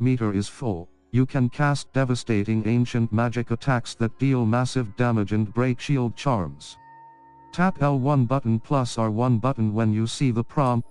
meter is full, you can cast devastating ancient magic attacks that deal massive damage and break shield charms. Tap L1 button plus R1 button when you see the prompt.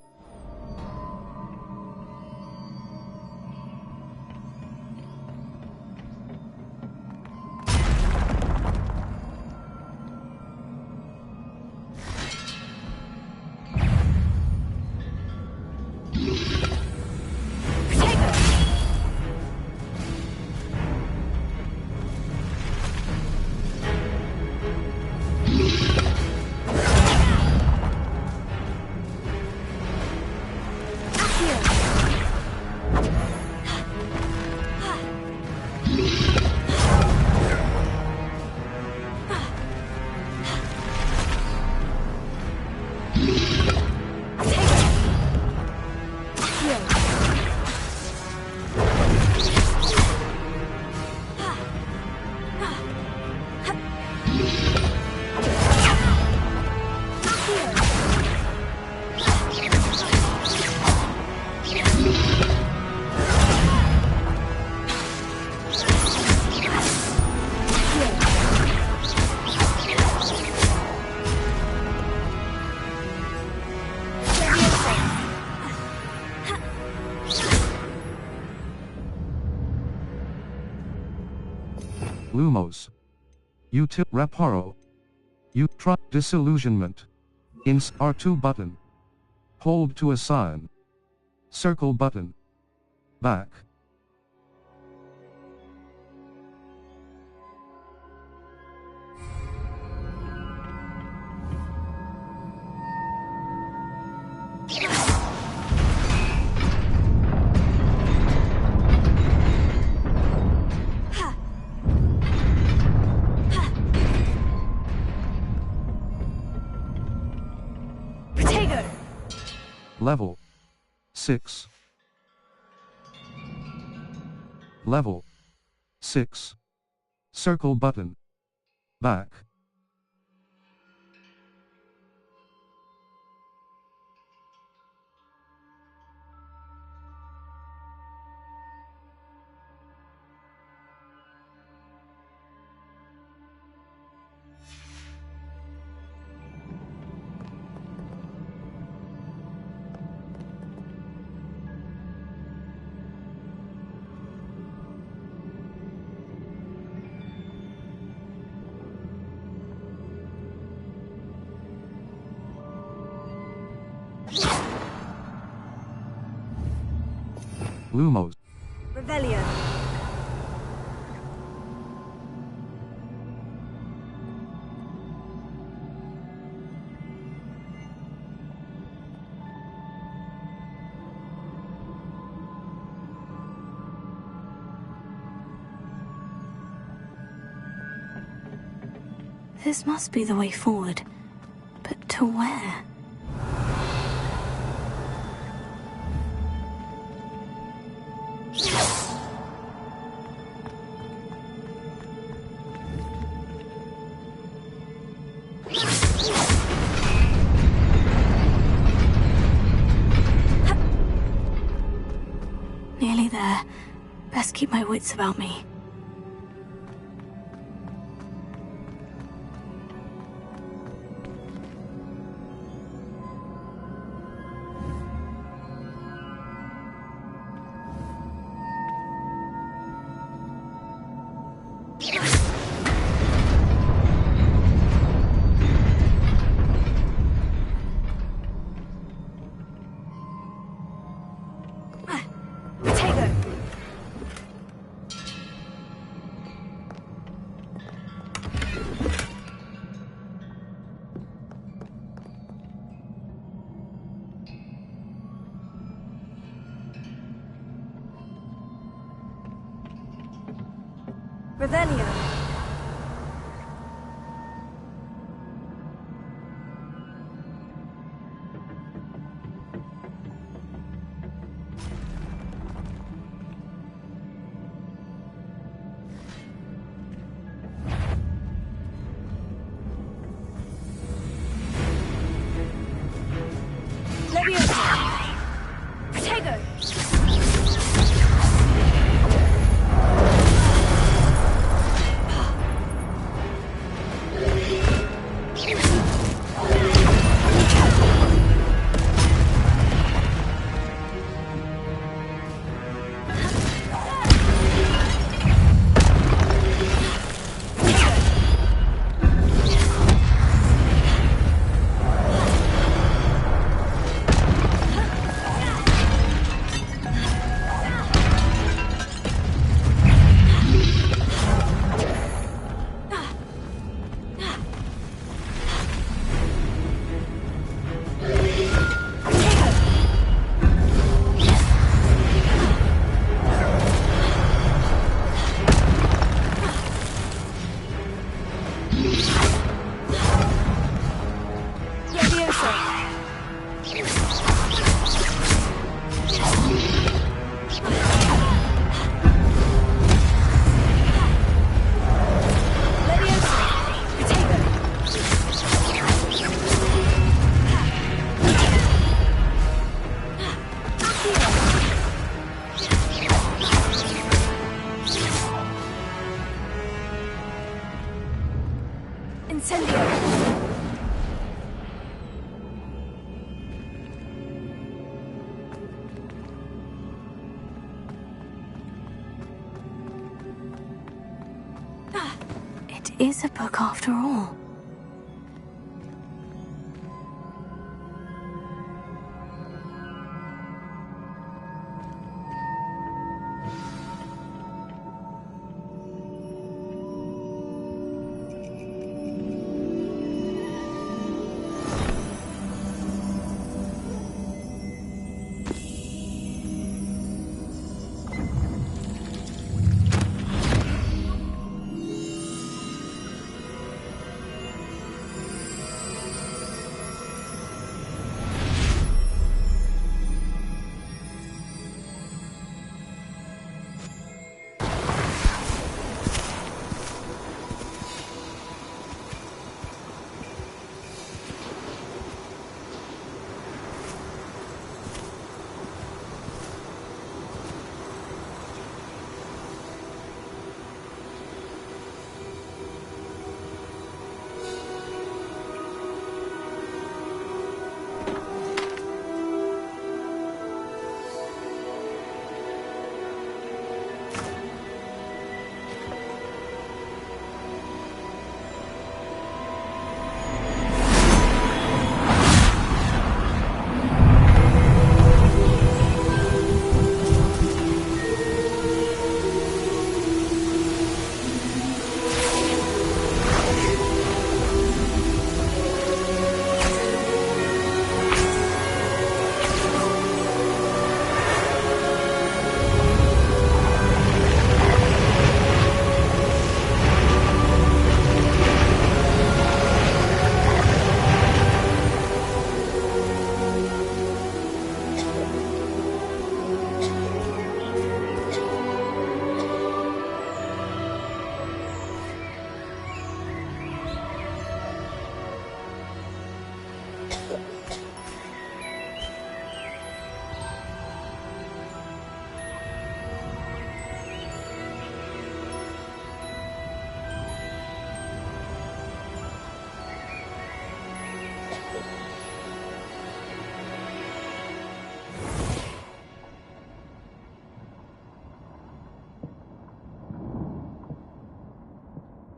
Lumos. Util Reparo. Disillusionment. Ins R2 button. Hold to assign. Circle button. Back. Level 6. Level 6. Circle button. Back. Lumos. Rebellion. This must be the way forward. But to where? Nearly there. Best keep my wits about me. Rebellion. Leviosa. Protego. Incendio! It is a book after all.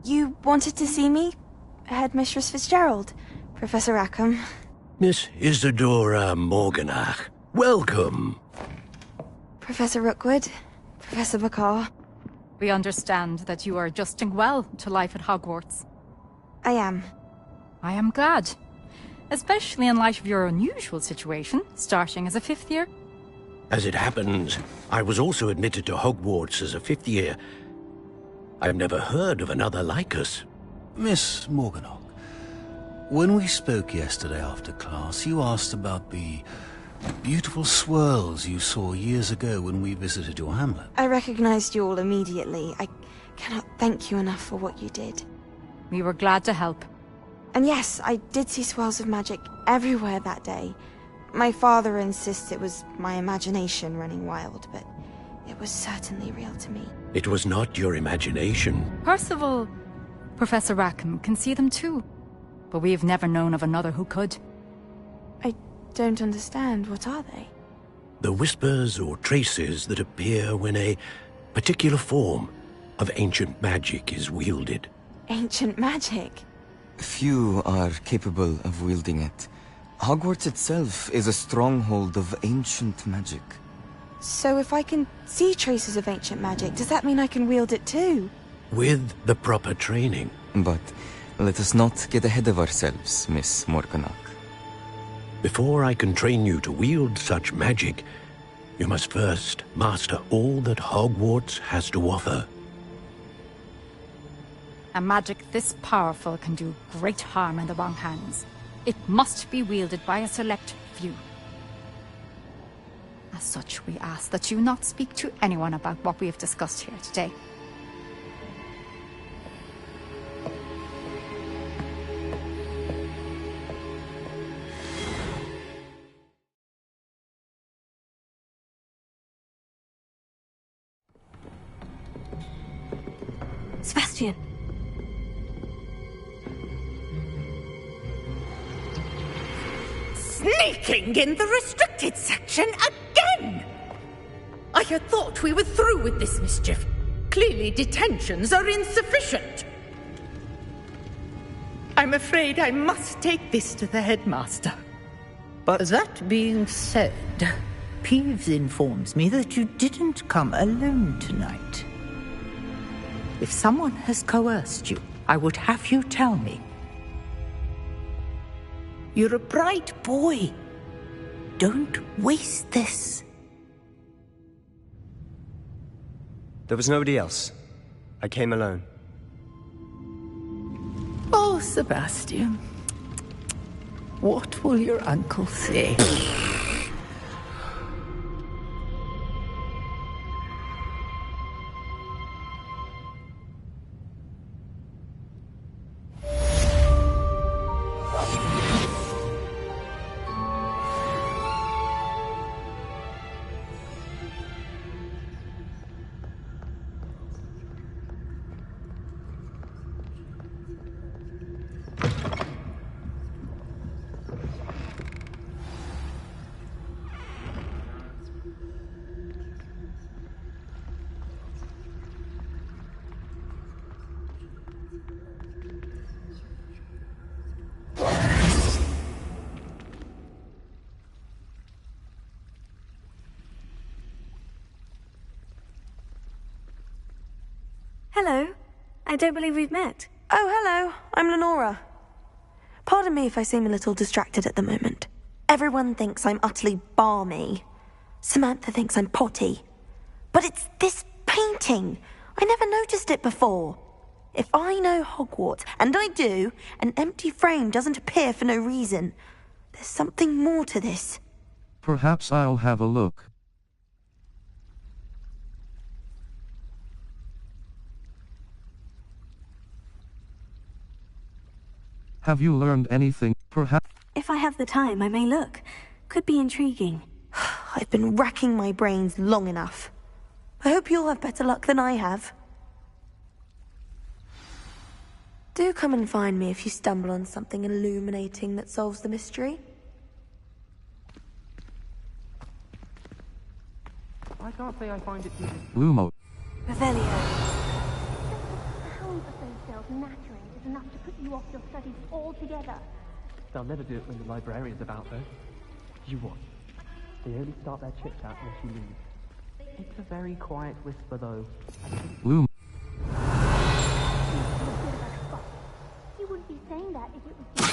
You wanted to see me? Headmistress Fitzgerald, Professor Rackham. Miss Isadora Morganach, welcome. Professor Rookwood, Professor McCaw. We understand that you are adjusting well to life at Hogwarts. I am. I am glad. Especially in light of your unusual situation, starting as a fifth year. As it happens, I was also admitted to Hogwarts as a fifth year. I've never heard of another like us. Miss Morganach, when we spoke yesterday after class, you asked about the beautiful swirls you saw years ago when we visited your hamlet. I recognized you all immediately. I cannot thank you enough for what you did. We were glad to help. And yes, I did see swirls of magic everywhere that day. My father insists it was my imagination running wild, but it was certainly real to me. It was not your imagination. Percival, Professor Rackham can see them too. But we have never known of another who could. I don't understand. What are they? The whispers or traces that appear when a particular form of ancient magic is wielded. Ancient magic? Few are capable of wielding it. Hogwarts itself is a stronghold of ancient magic. So if I can see traces of ancient magic, does that mean I can wield it too? With the proper training. But let us not get ahead of ourselves, Miss Morganach. Before I can train you to wield such magic, you must first master all that Hogwarts has to offer. A magic this powerful can do great harm in the wrong hands. It must be wielded by a select few. As such, we ask that you not speak to anyone about what we have discussed here today. Sebastian. Sneaking in the restricted section again! I had thought we were through with this mischief. Clearly detentions are insufficient. I'm afraid I must take this to the headmaster. But that being said, Peeves informs me that you didn't come alone tonight. If someone has coerced you, I would have you tell me. You're a bright boy. Don't waste this. There was nobody else. I came alone. Oh, Sebastian. What will your uncle say? Hello. I don't believe we've met. Oh, hello. I'm Lenora. Pardon me if I seem a little distracted at the moment. Everyone thinks I'm utterly balmy. Samantha thinks I'm potty. But it's this painting. I never noticed it before. If I know Hogwarts, and I do, an empty frame doesn't appear for no reason. There's something more to this. Perhaps I'll have a look. Have you learned anything? Perhaps. If I have the time, I may look. Could be intriguing. I've been racking my brains long enough. I hope you'll have better luck than I have. Do come and find me if you stumble on something illuminating that solves the mystery. I can't say I find it too... Lumo. Revelio. The sound of those cells nattering is enough to put you off your studies altogether. They'll never do it when the librarian's about, though. You watch. They only start their chit-chat when she leaves. It's a very quiet whisper, though. Lumo. You wouldn't be saying that if it was...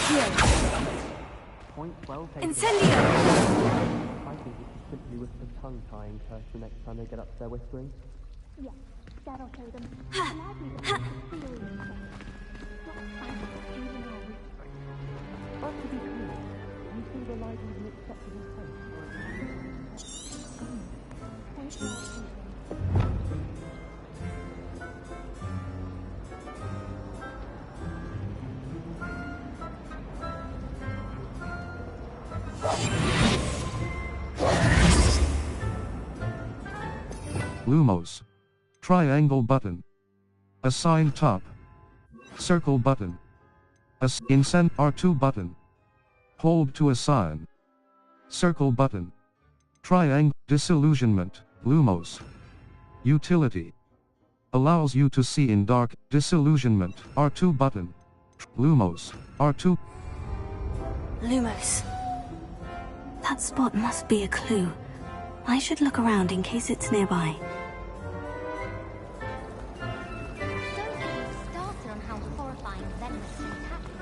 Point well taken. Incendio! I think it should simply whisper tongue-tying to the next time they get up to their whispering. Yeah, that'll show them. Gladly that it's a serious thing. Not fancy juvenile whispering. But to be clear, you see the light is an acceptable place. Lumos. Triangle button. Assign top. Circle button. Incent R2 button. Hold to assign. Circle button. Triangle. Disillusionment. Lumos. Utility. Allows you to see in dark. Disillusionment. R2 button. Lumos. R2. Lumos. That spot must be a clue. I should look around in case it's nearby. Don't get me started on how horrifying venomous things happen.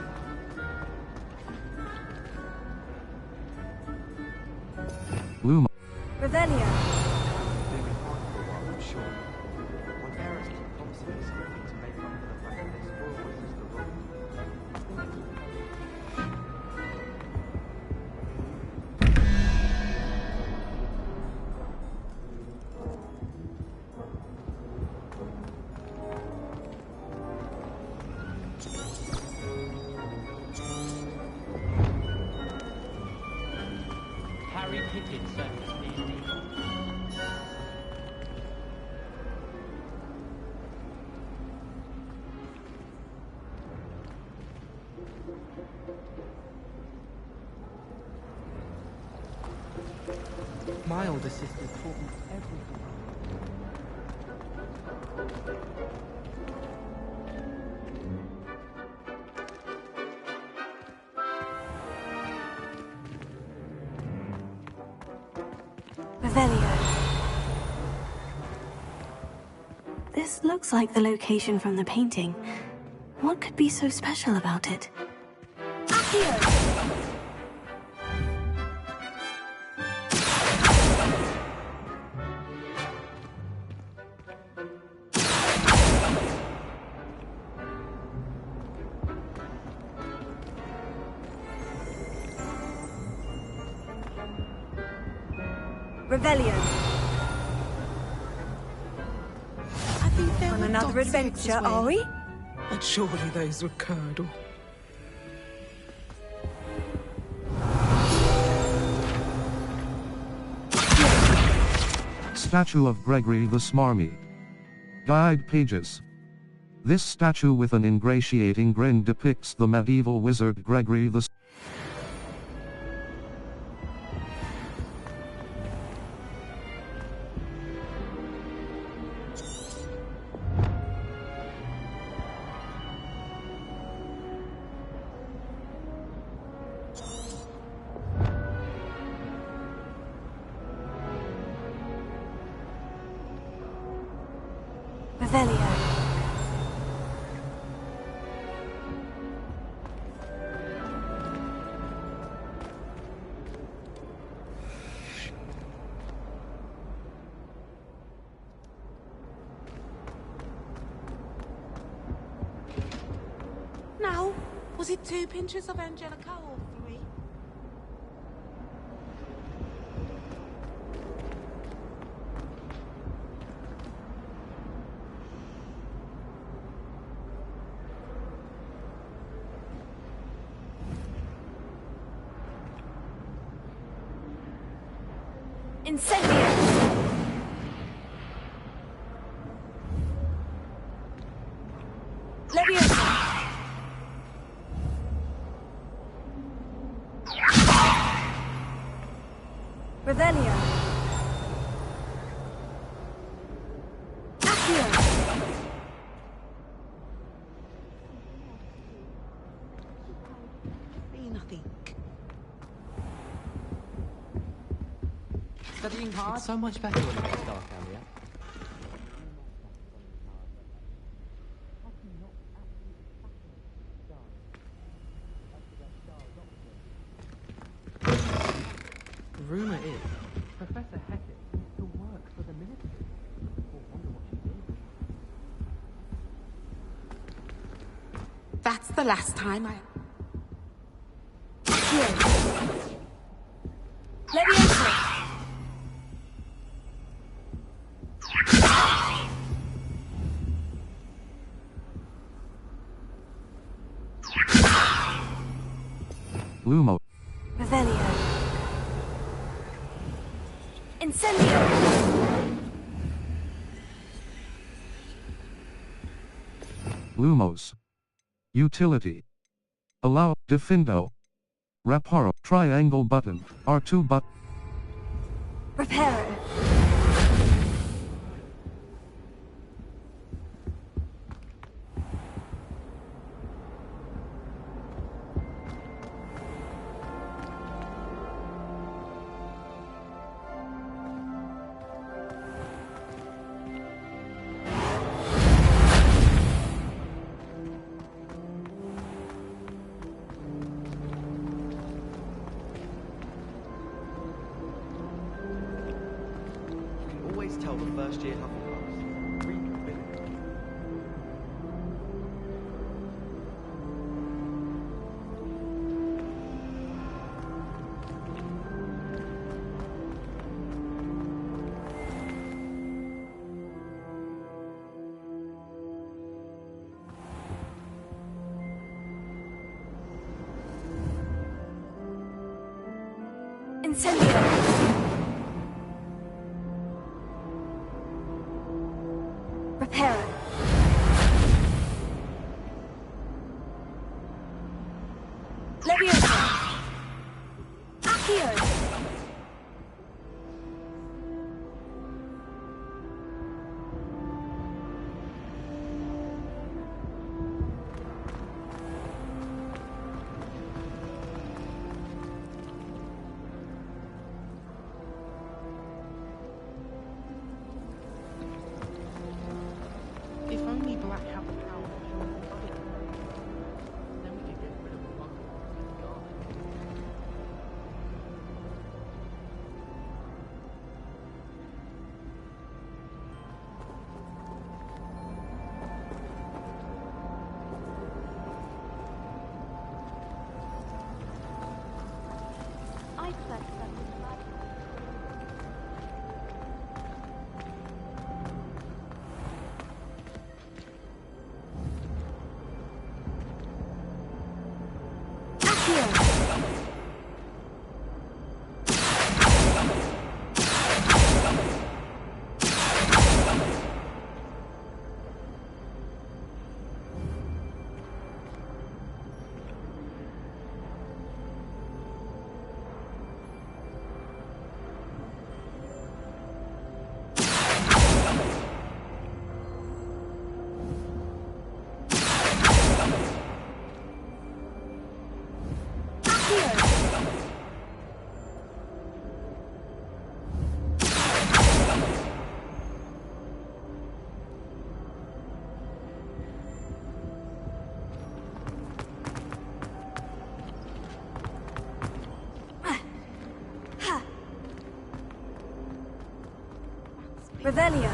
Lumo. Revelio. Harry Pickett service me. My older sister taught me everything. Revelio. This looks like the location from the painting. What could be so special about it? Revelio. I think there On were another dog snakes adventure, as well. are we? But surely those were curdle. Statue of Gregory the Smarmy. Guide pages. This statue with an ingratiating grin depicts the medieval wizard Gregory the Revelio. Now, was it 2 pinches of Angelica or 3? Incendio! Leviosa! Revelio! Accio! Be nothing. Studying hard? It's so much better when it's dark, Alia. Rumor is, Professor Hackett used to work for the military. Or wonder what she did. That's the last time I... Leviosa! Lumo. Revelio. Incendio! Lumos. Utility. Allow, Defindo. Reparo, triangle button, R2 button. Reparo. Always tell the first year Hufflepuffs. Reconfigure. Incendio! Reparo. Leviosa! Accio! Revelio.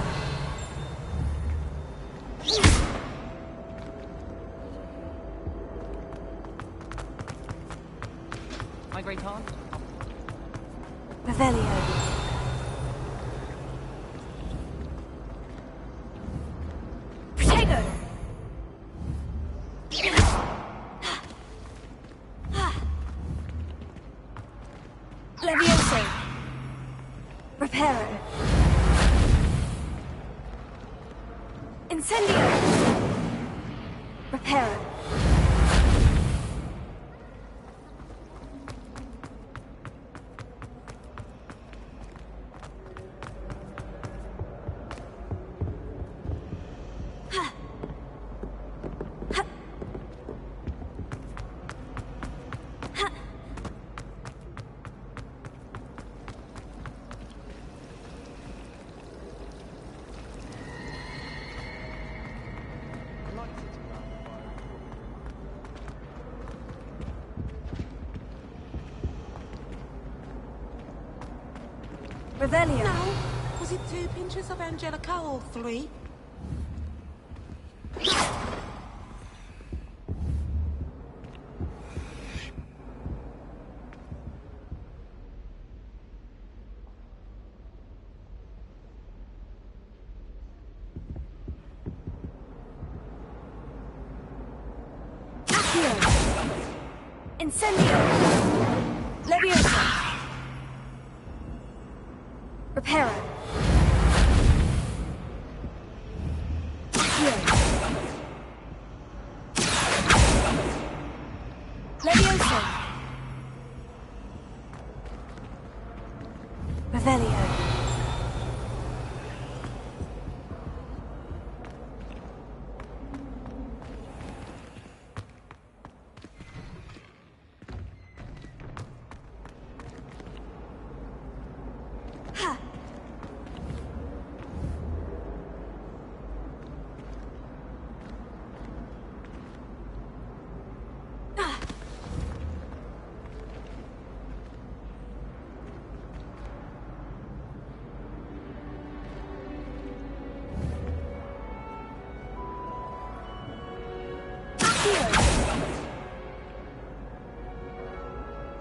My great aunt? Revelio. Protego. Levioso. Reparo. Incendio. Reparo. Revelio. No. Was it 2 pinches of Angelica or 3? Accio. Incendio. Levioso. Reparo. Accio. Levioso. Revelio. Ha!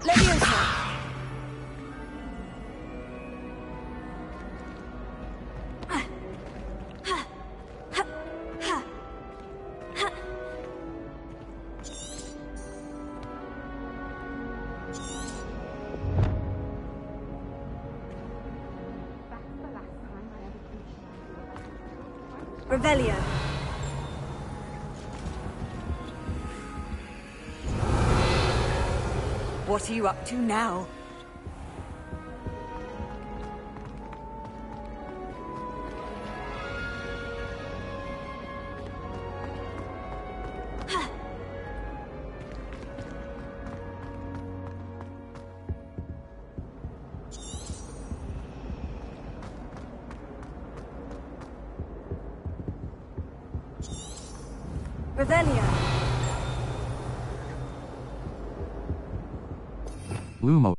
Levioso. Revelio. What are you up to now? Revelio. Lumo.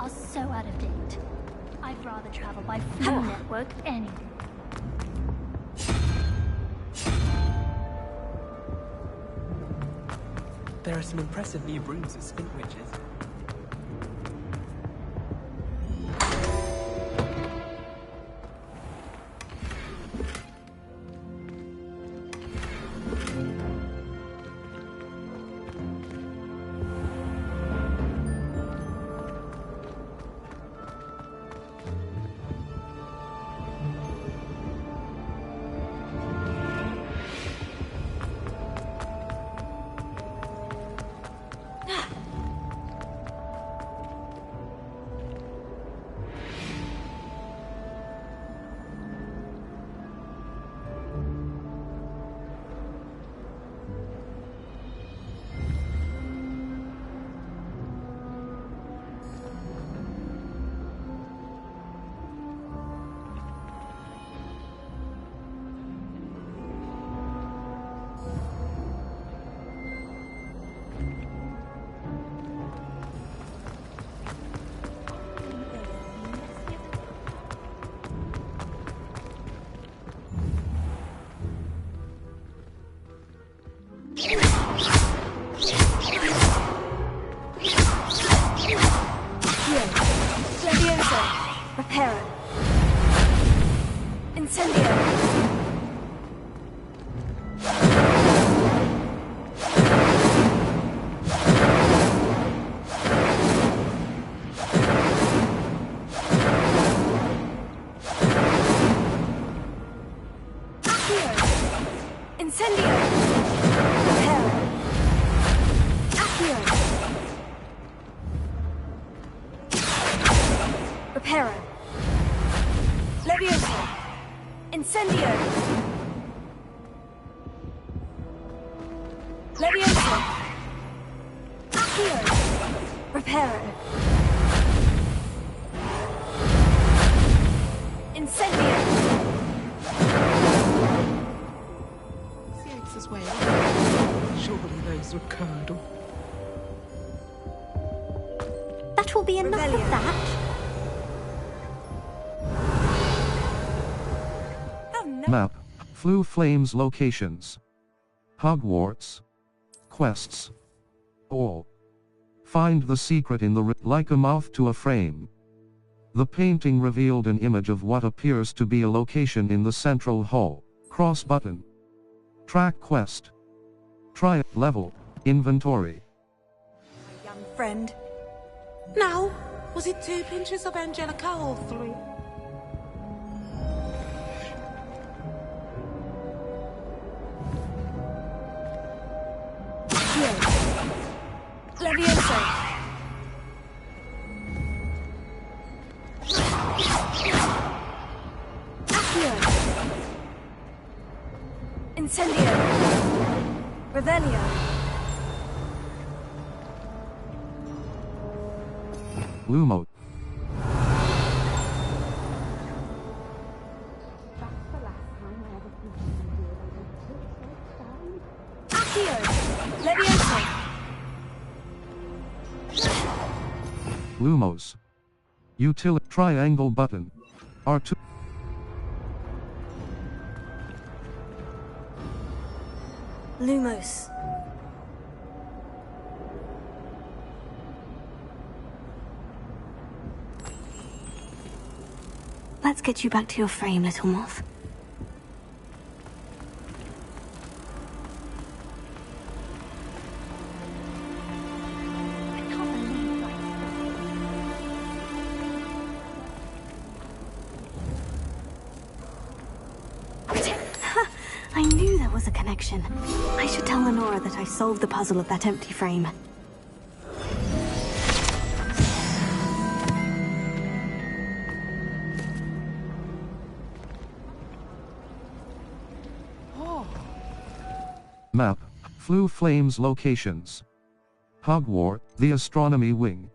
are so out of date. I'd rather travel by phone network any day. There are some impressive new brooms at Spintwitches. That will be enough of that. Map. Flu Flames locations. Hogwarts. Quests. All. Find the secret in the like a mouth to a frame. The painting revealed an image of what appears to be a location in the central hall. Cross button. Track quest. Try level. Inventory. My young friend. Now, was it 2 pinches of Angelica or 3? Levioso. Accio. Incendio. Revelio. Lumo. Accio. Levioso. Lumos. Utility triangle button. R2. Lumos. Let's get you back to your frame, little moth. I knew there was a connection. I should tell Lenora that I solved the puzzle of that empty frame. Map. Flu Flames locations. Hogwarts, the Astronomy Wing.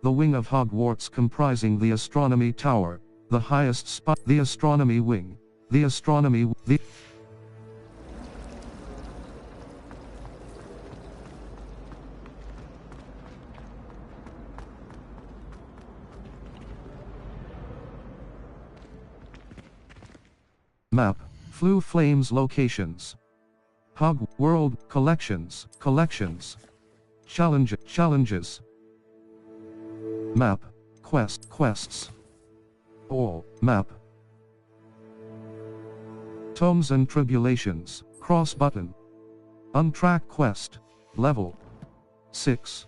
The wing of Hogwarts comprising the Astronomy Tower, the highest spot, the Astronomy Wing, the Astronomy, the... Map, Flu Flames locations. Hog World collections, challenges. Map, quests. All, map. Tomes and Tribulations, cross button. Untrack quest, level 6.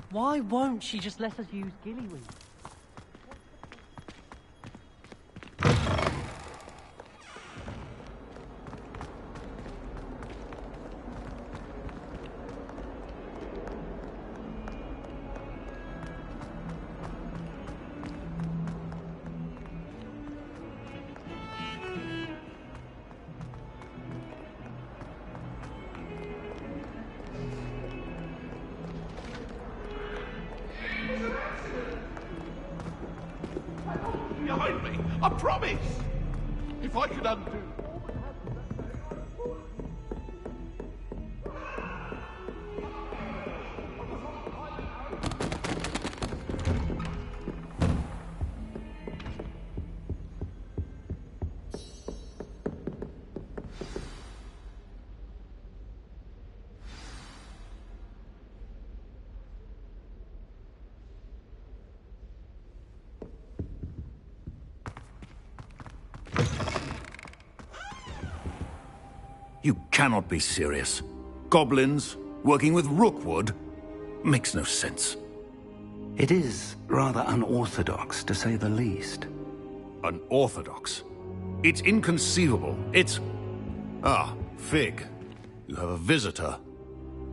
Why won't she just let us use Gillyweed? Behind me! I promise! If I could undo... You cannot be serious. Goblins working with Rookwood? Makes no sense. It is rather unorthodox, to say the least. Unorthodox? It's inconceivable. It's... Ah, Fig. You have a visitor.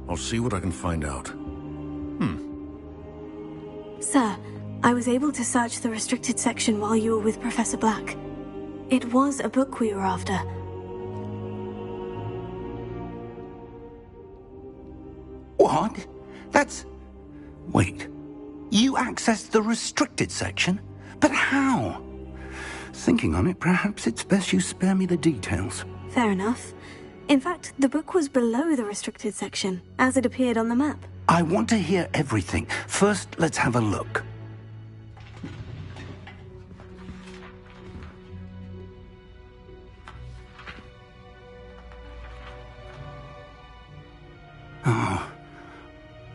I'll see what I can find out. Sir, I was able to search the restricted section while you were with Professor Black. It was a book we were after. What? That's... Wait. You accessed the restricted section? But how? Thinking on it, perhaps it's best you spare me the details. Fair enough. In fact, the book was below the restricted section, as it appeared on the map. I want to hear everything. First, let's have a look.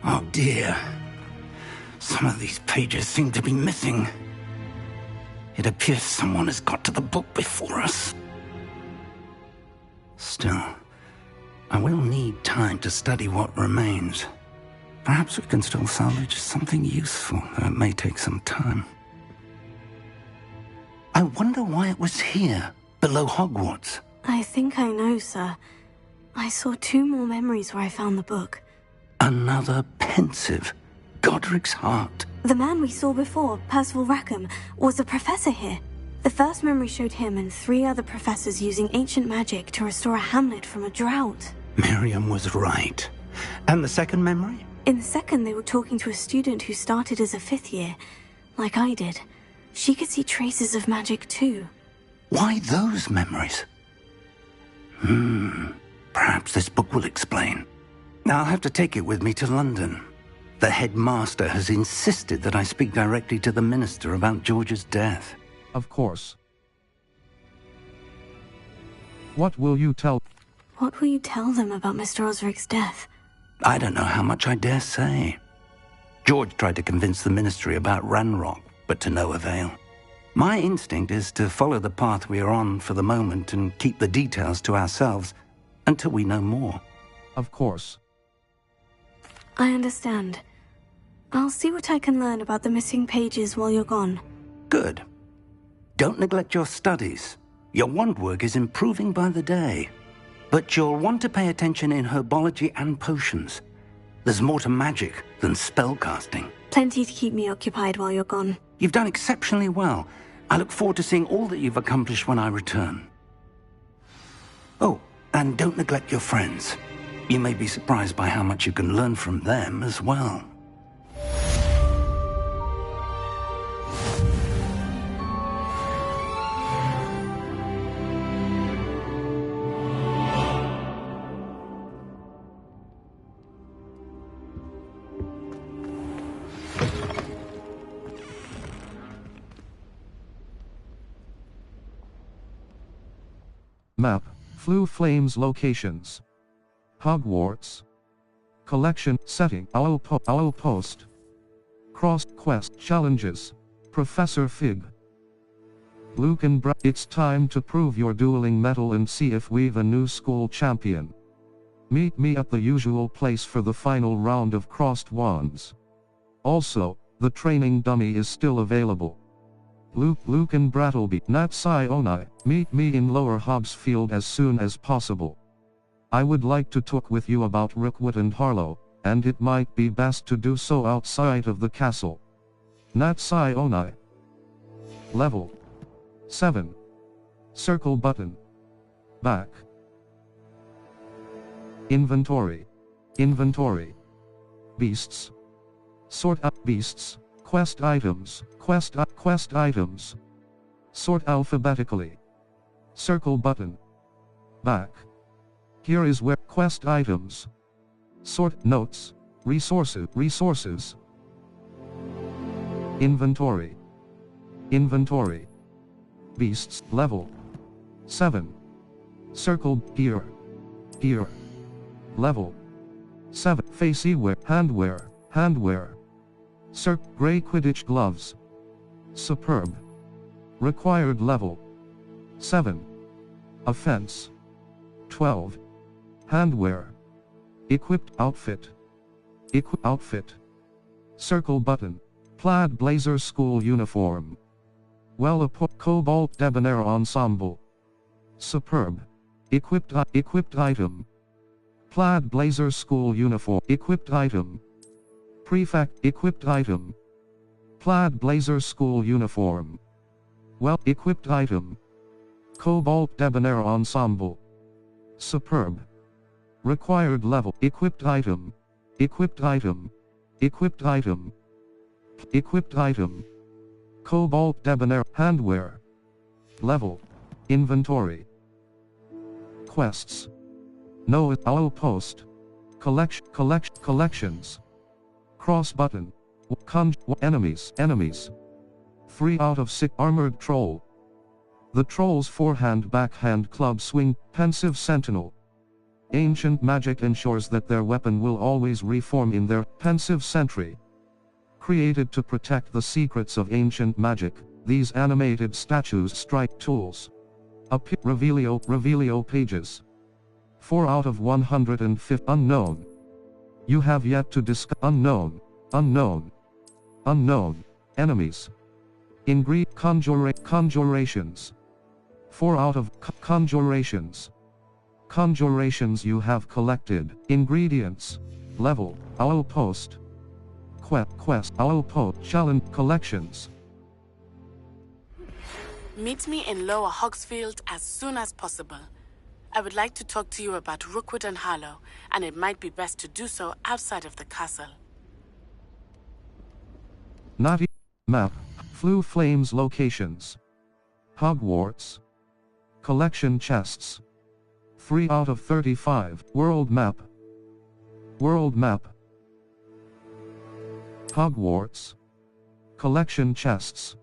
Oh dear. Some of these pages seem to be missing. It appears someone has got to the book before us. Still, I will need time to study what remains. Perhaps we can still salvage something useful, though it may take some time. I wonder why it was here, below Hogwarts. I think I know, sir. I saw 2 more memories where I found the book. Another pensive. Godric's heart. The man we saw before, Percival Rackham, was a professor here. The first memory showed him and 3 other professors using ancient magic to restore a hamlet from a drought. Miriam was right. And the second memory? In the second, they were talking to a student who started as a 5th year, like I did. She could see traces of magic too. Why those memories? Perhaps this book will explain. I'll have to take it with me to London. The headmaster has insisted that I speak directly to the minister about George's death. Of course. What will you tell? What will you tell them about Mr. Osric's death? I don't know how much I dare say. George tried to convince the ministry about Ranrock, but to no avail. My instinct is to follow the path we are on for the moment and keep the details to ourselves until we know more. Of course. I understand. I'll see what I can learn about the missing pages while you're gone. Good. Don't neglect your studies. Your wand work is improving by the day. But you'll want to pay attention in herbology and potions. There's more to magic than spellcasting. Plenty to keep me occupied while you're gone. You've done exceptionally well. I look forward to seeing all that you've accomplished when I return. Oh, And don't neglect your friends. You may be surprised by how much you can learn from them as well. Map, Flue Flames locations. Hogwarts. Collection, setting, Owl Post. Cross, quest, challenges. Professor Fig. Luke and it's time to prove your dueling mettle and see if we've a new school champion. Meet me at the usual place for the final round of crossed wands. Also, the training dummy is still available. Luke and Brattleby, Nat Onai, meet me in Lower Hogsfield as soon as possible. I would like to talk with you about Rookwood and Harlow, and it might be best to do so outside of the castle. Nat Onai. Level 7. Circle button. Back. Inventory. Inventory. Beasts. Sort out beasts. Quest items. Quest items. Sort alphabetically. Circle button. Back. Here is where quest items. Sort notes. Resources. Inventory. Inventory. Beasts level 7. Circle here. Level 7. Faceware, handwear. Grey Quidditch gloves. Superb. Required level 7. Offense 12. Handwear. Equipped outfit. Outfit. Circle button. Plaid blazer school uniform. Cobalt debonair ensemble. Superb. Equipped item. Plaid blazer school uniform. Equipped item. Prefect. Equipped item. Plaid blazer school uniform. Equipped item. Cobalt debonair ensemble. Superb. Required level. Equipped item. Equipped item. Equipped item. Equipped item. Cobalt debonair handwear. Level. Inventory. Quests. No Owl Post. Collections. Cross button. Enemies. 3 out of 6 armored troll. The troll's forehand backhand club swing, pensive sentinel. Ancient magic ensures that their weapon will always reform in their pensive sentry. Created to protect the secrets of ancient magic, these animated statues strike tools. Revelio pages. 4 out of 105 unknown. You have yet to discuss unknown. Enemies. Conjurations. 4 out of conjurations. Conjurations you have collected. Ingredients. Level. Owl Post. Quest. Owl Post. Challenge. Collections. Meet me in Lower Hogsfield as soon as possible. I would like to talk to you about Rookwood and Harlow, and it might be best to do so outside of the castle. Naughty. Map. Flue Flames locations. Hogwarts. Collection chests. 3 out of 35. World map. Hogwarts. Collection chests.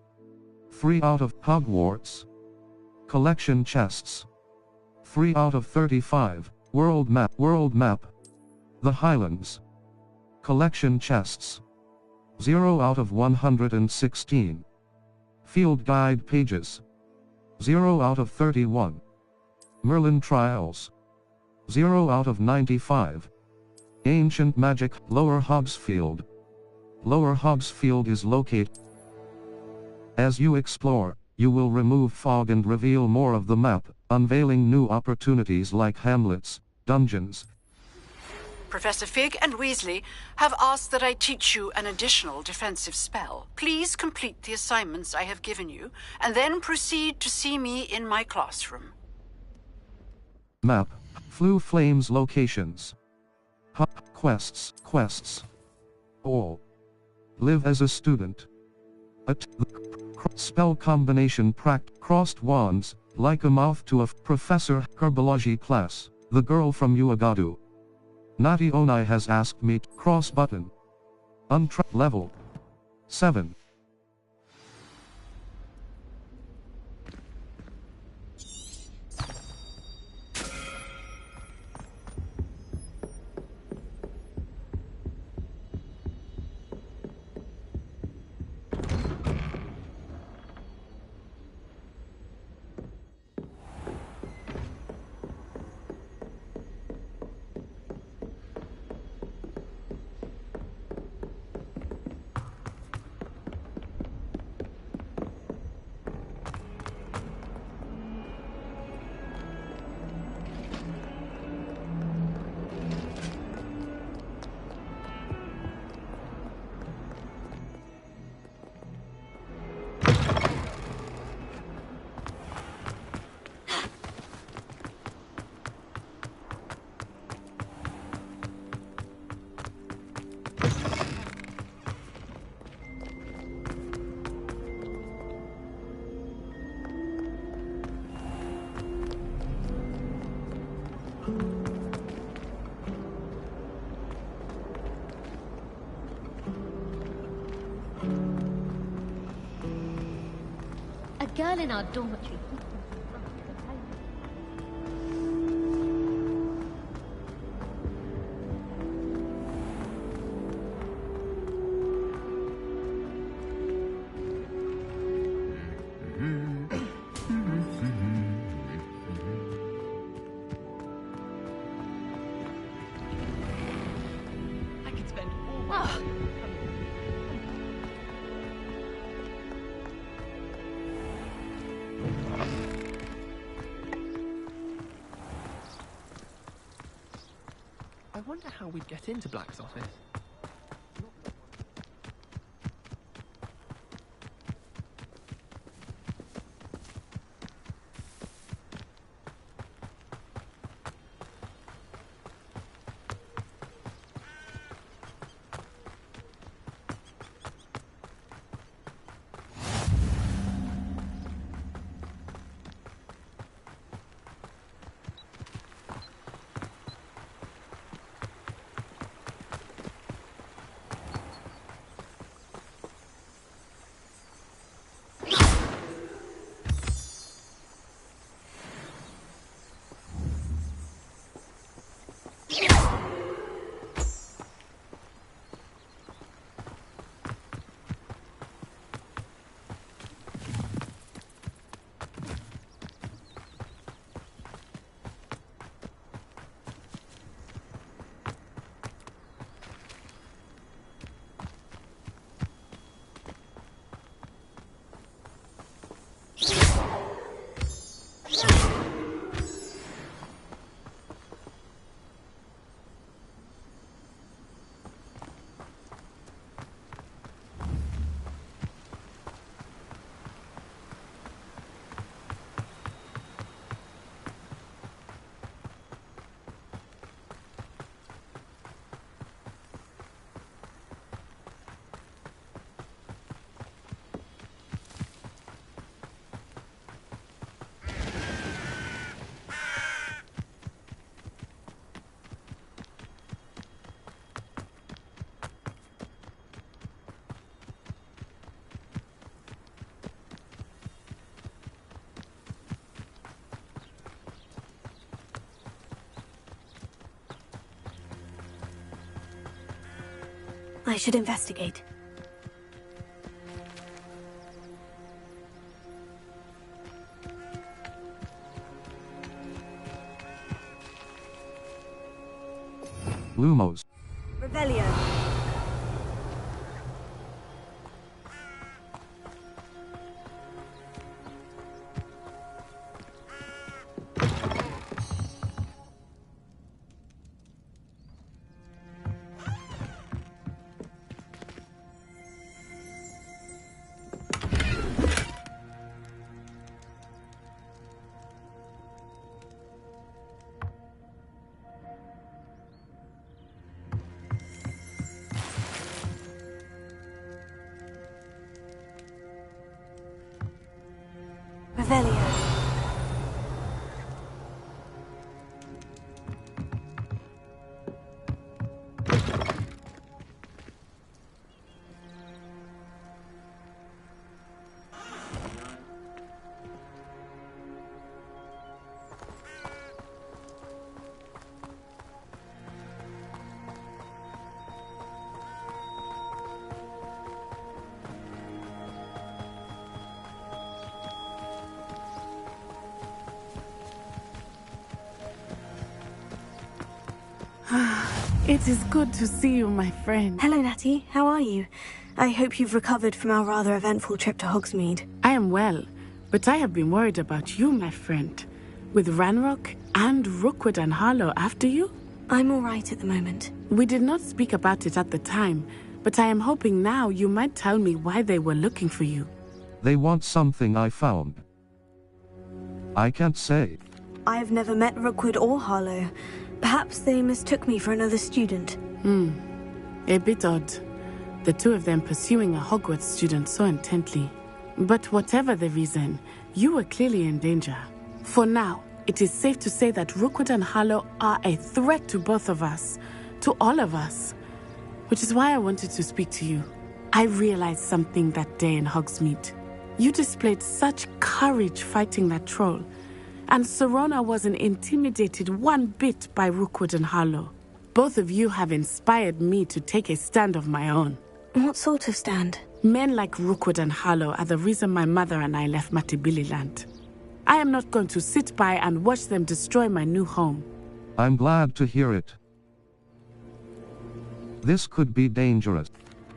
3 out of Hogwarts. Collection chests. 3 out of 35. World map. The Highlands. Collection chests. 0 out of 116. Field guide pages. 0 out of 31. Merlin Trials. 0 out of 95. Ancient Magic, Lower Hogsfield. Lower Hogsfield is located. As you explore, you will remove fog and reveal more of the map, unveiling new opportunities like hamlets, dungeons. Professor Fig and Weasley have asked that I teach you an additional defensive spell. Please complete the assignments I have given you, and then proceed to see me in my classroom. Map, Flu Flames locations. Quests. All. Live as a student. Spell combination crossed wands, like a mouth to a Professor Herbology class, the girl from Uagadu. Nati Onai has asked me to cross button. Level 7. A girl in our dormitory. I could spend all my time. I wonder how we'd get into Black's office. I should investigate. Lumos. Revelio. It is good to see you, my friend. Hello, Natty. How are you? I hope you've recovered from our rather eventful trip to Hogsmeade. I am well, but I have been worried about you, my friend. With Ranrock and Rookwood and Harlow after you? I'm all right at the moment. We did not speak about it at the time, but I am hoping now you might tell me why they were looking for you. They want something I found. I can't say. I have never met Rookwood or Harlow. Perhaps they mistook me for another student. A bit odd. The two of them pursuing a Hogwarts student so intently. But whatever the reason, you were clearly in danger. For now, it is safe to say that Rookwood and Harlow are a threat to both of us. To all of us. Which is why I wanted to speak to you. I realized something that day in Hogsmeade. You displayed such courage fighting that troll. And Serona wasn't intimidated one bit by Rookwood and Harlow. Both of you have inspired me to take a stand of my own. What sort of stand? Men like Rookwood and Harlow are the reason my mother and I left Matabeleland. I am not going to sit by and watch them destroy my new home. I'm glad to hear it. This could be dangerous.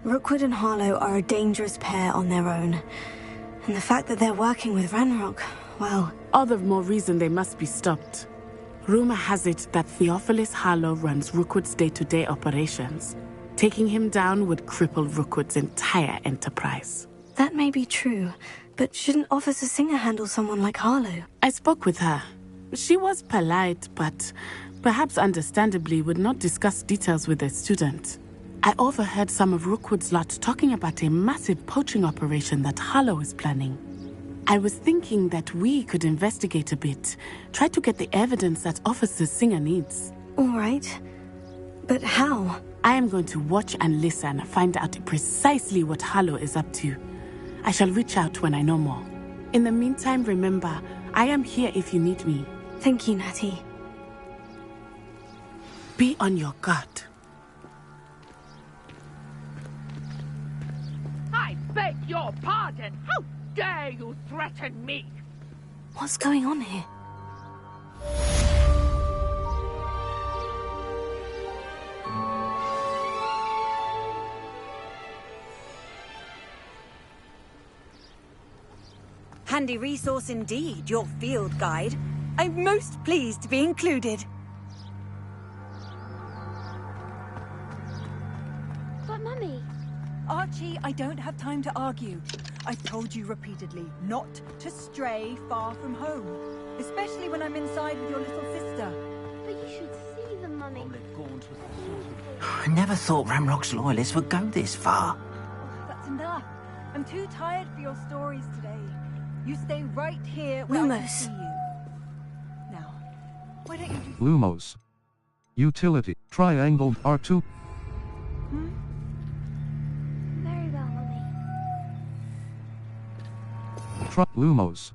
Rookwood and Harlow are a dangerous pair on their own. And the fact that they're working with Ranrock, well... All the more reason they must be stopped. Rumor has it that Theophilus Harlow runs Rookwood's day-to-day operations. Taking him down would cripple Rookwood's entire enterprise. That may be true, but shouldn't Officer Singer handle someone like Harlow? I spoke with her. She was polite, but perhaps understandably would not discuss details with a student. I overheard some of Rookwood's lot talking about a massive poaching operation that Harlow is planning. I was thinking that we could investigate a bit, try to get the evidence that Officer Singer needs. All right. But how? I am going to watch and listen, find out precisely what Harlow is up to. I shall reach out when I know more. In the meantime, remember, I am here if you need me. Thank you, Natty. Be on your guard. I beg your pardon! How dare you threaten me? What's going on here? Handy resource indeed, your field guide. I'm most pleased to be included. But Mummy... Archie, I don't have time to argue. I've told you repeatedly not to stray far from home. Especially when I'm inside with your little sister. But you should see them, Mummy. I never thought Ranrock's loyalists would go this far. That's enough. I'm too tired for your stories today. You stay right here where I can see you. Now, why don't you just... Lumos. Utility. Triangle R2. Very well, Mummy. Lumos.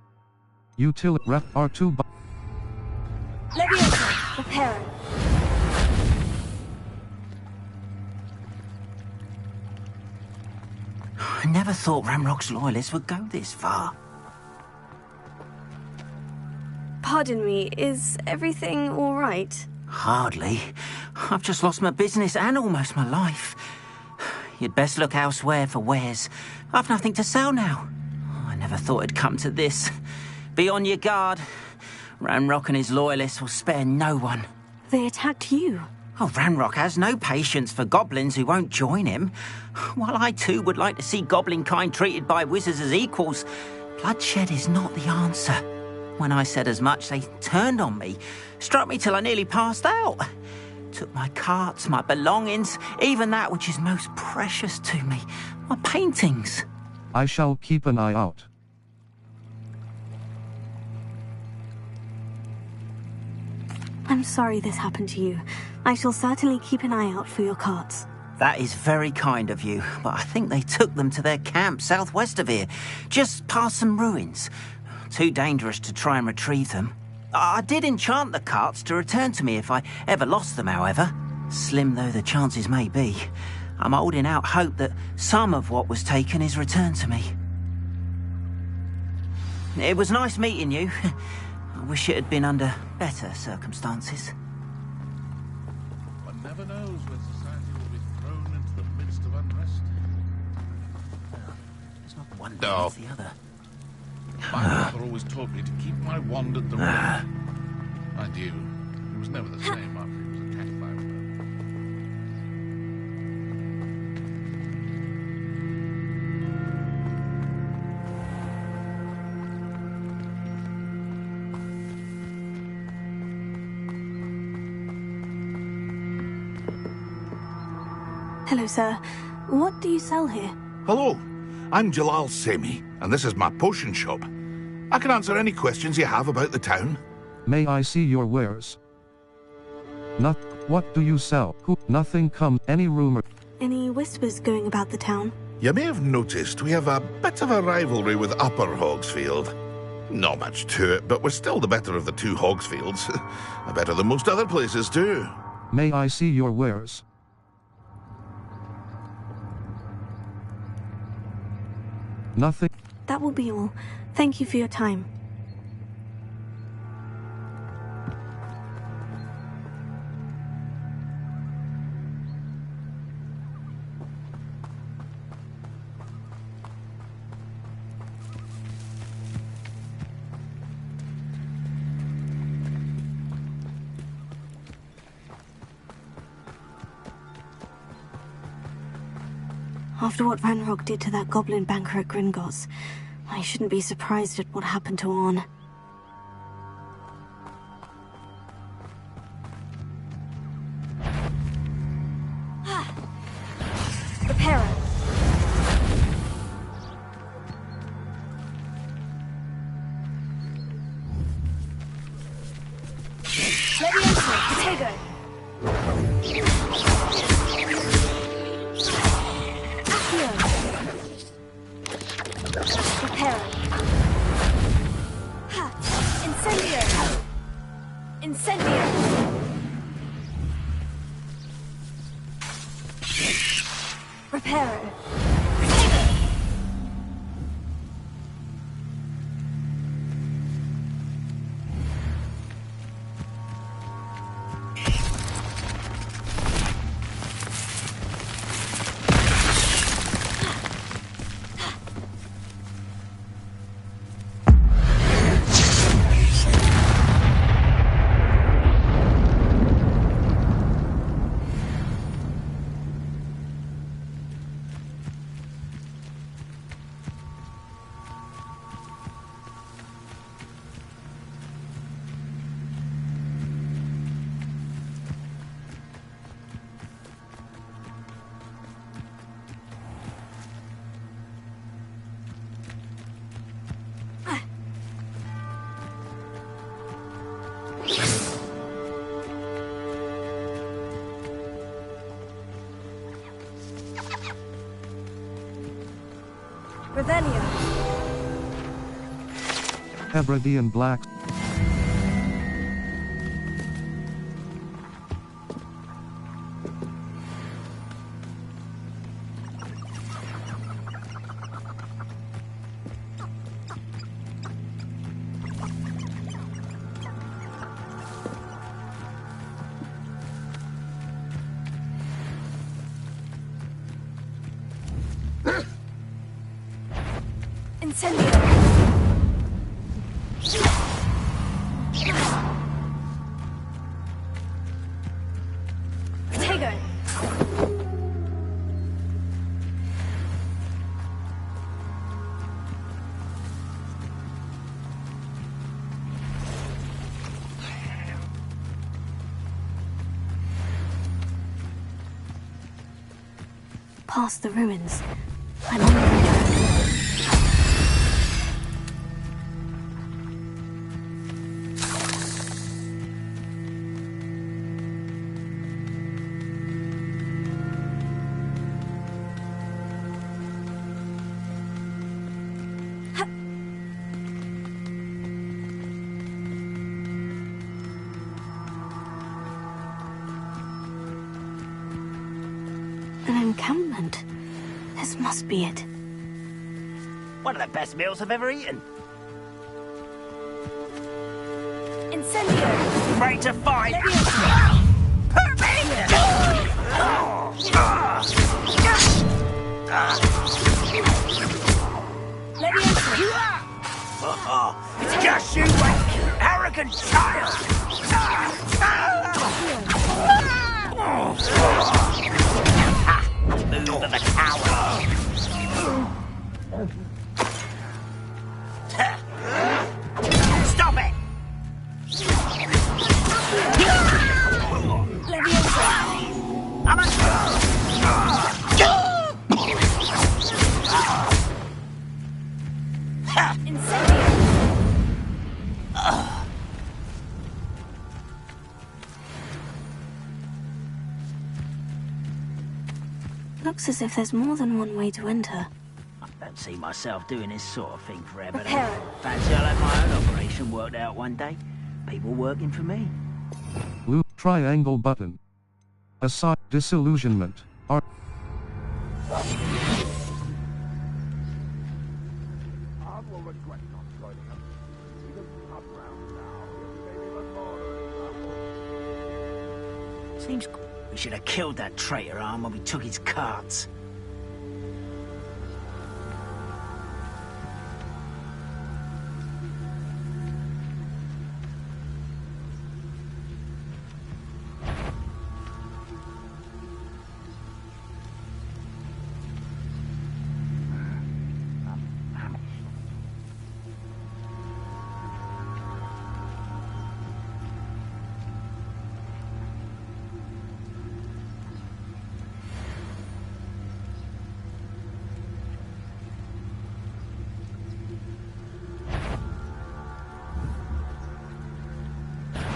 Utility. Rep R2. Leviosa, prepare. I never thought Ranrock's loyalists would go this far. Pardon me, is everything all right? Hardly. I've just lost my business and almost my life. You'd best look elsewhere for wares. I've nothing to sell now. I never thought it'd come to this. Be on your guard. Ranrock and his loyalists will spare no one. They attacked you. Oh, Ranrock has no patience for goblins who won't join him. While I too would like to see goblin kind treated by wizards as equals, bloodshed is not the answer. When I said as much, they turned on me, struck me till I nearly passed out. Took my carts, my belongings, even that which is most precious to me, my paintings. I shall keep an eye out. I'm sorry this happened to you. I shall certainly keep an eye out for your carts. That is very kind of you, but I think they took them to their camp southwest of here, just past some ruins. Too dangerous to try and retrieve them. I did enchant the carts to return to me if I ever lost them, however. Slim though the chances may be, I'm holding out hope that some of what was taken is returned to me. It was nice meeting you. I wish it had been under better circumstances. never knows when society will be thrown into the midst of unrest. It's not one No. it's the other. My father always taught me to keep my wand at the ready. Mind you, he was never the same after he was attacked by one. Hello, sir. What do you sell here? Hello, I'm Jalal Semi, and this is my potion shop. I can answer any questions you have about the town. May I see your wares? Not. What do you sell? Who? Nothing come. Any rumor? Any whispers going about the town? You may have noticed we have a bit of a rivalry with Upper Hogsfield. Not much to it, but we're still the better of the two Hogsfields. Better than most other places, too. May I see your wares? Nothing. That will be all. Thank you for your time. After what Ranrock did to that goblin banker at Gringotts, I shouldn't be surprised at what happened to Orn. Repairer. Levioso, Potato. Repairer. Ha! Incendio! Incendio! Repairer. Revelio. Hebridean Black. Incendio! Potato! Past the ruins. I'm on the right track. An encampment. This must be it. One of the best meals I've ever eaten. Incendio! Ready to fight! Levioso! Perfect! Just you wait, you arrogant child! Move of a coward! Stop it! I'm Looks as if there's more than one way to enter. I don't see myself doing this sort of thing forever. Prepare it. Fancy I'll have my own operation worked out one day. People working for me. Blue triangle button. Aside disillusionment. Art. Seems we should have killed that traitor arm when we took his cards.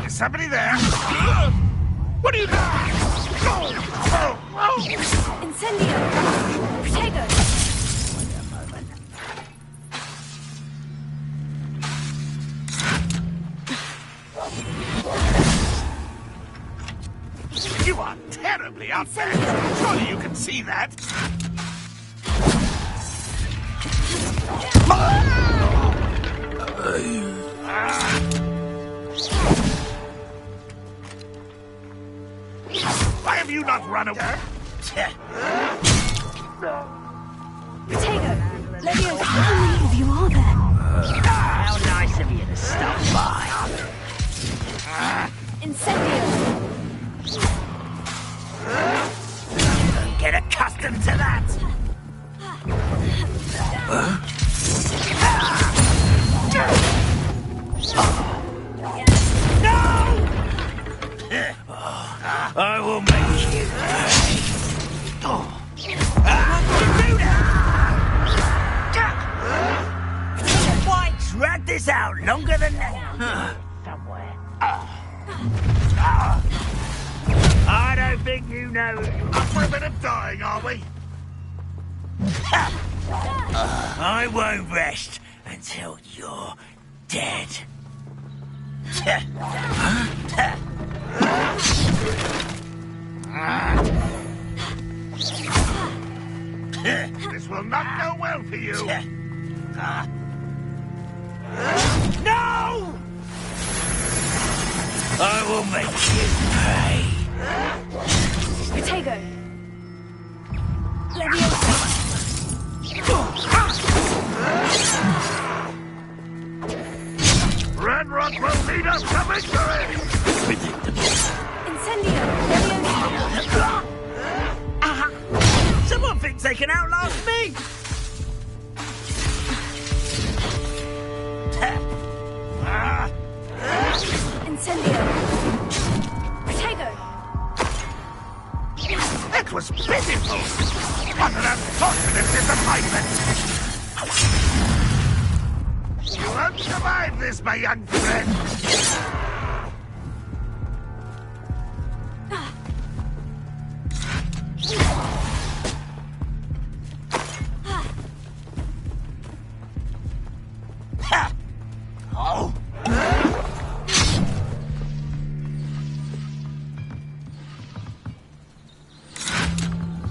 Is somebody there? What are you doing? Incendio! Protego! Wait a moment. You are terribly out there. Surely you can see that. Why have you not run away? Protego! Leviosa! How many of you are there? How nice of you to stop by. Incendio! Don't get accustomed to that. I will make you pay. Why drag this out longer than somewhere? I don't think you know. Up for a bit of dying, are we? I won't rest until you're dead. This will not go well for you. No! I will make you pay. Protego! Leviosa! Ranrock will lead us to victory! Incendio! Leviosa! Someone thinks they can outlast me! Incendio! Protego! That was pitiful! What an unfortunate disappointment! You won't survive this, my young friend! Oh!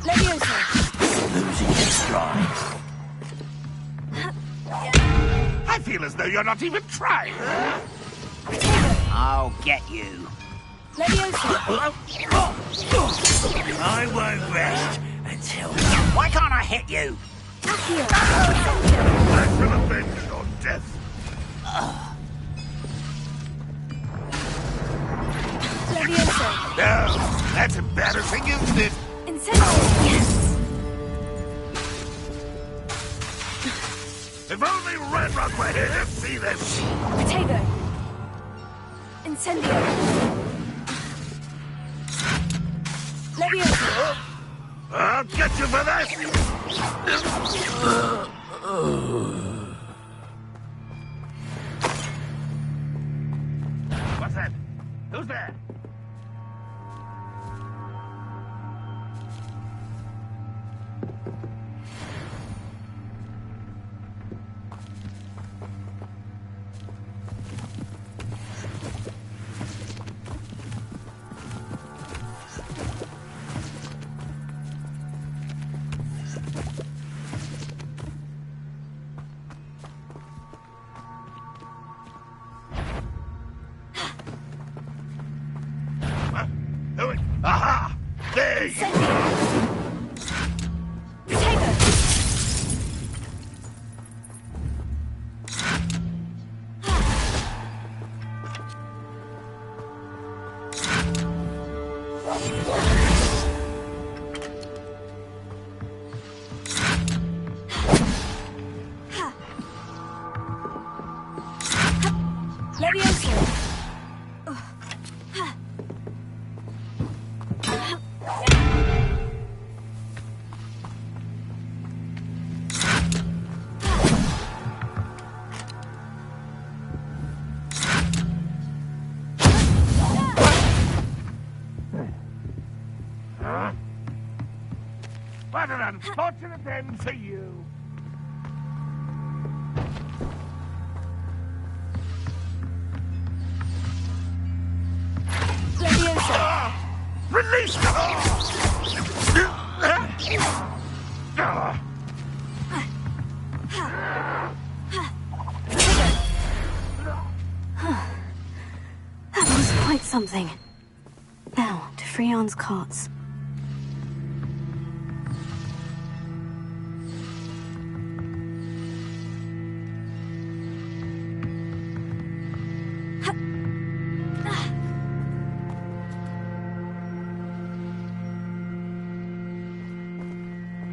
Leviosa! Losing his stride. I feel as though you're not even trying. I'll get you. Leviosa! I won't rest until... Why can't I hit you? Accio! I shall avenge your death. Levioso! No, that's embarrassing, isn't it? Incendio! Yes! If only Ranrock were here to see this! Potato! Incendio! Levioso! I'll get you for this! What's that? Who's there? Aha! There you Levioso! What an unfortunate end for you! Levioso! Release That was quite something. Now, to Freon's carts.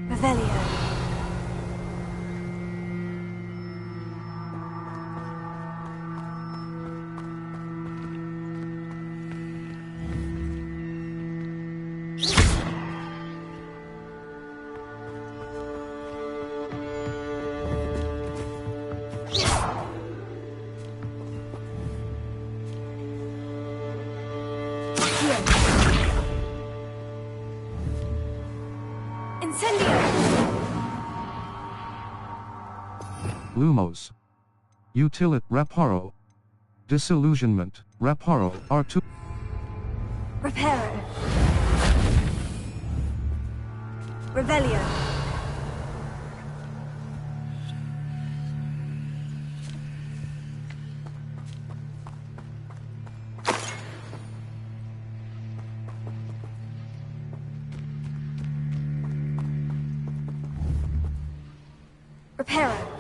Revelio. Lumos. Utilit Reparo. Disillusionment, Reparo, R2. Reparo. Revelio. Reparo.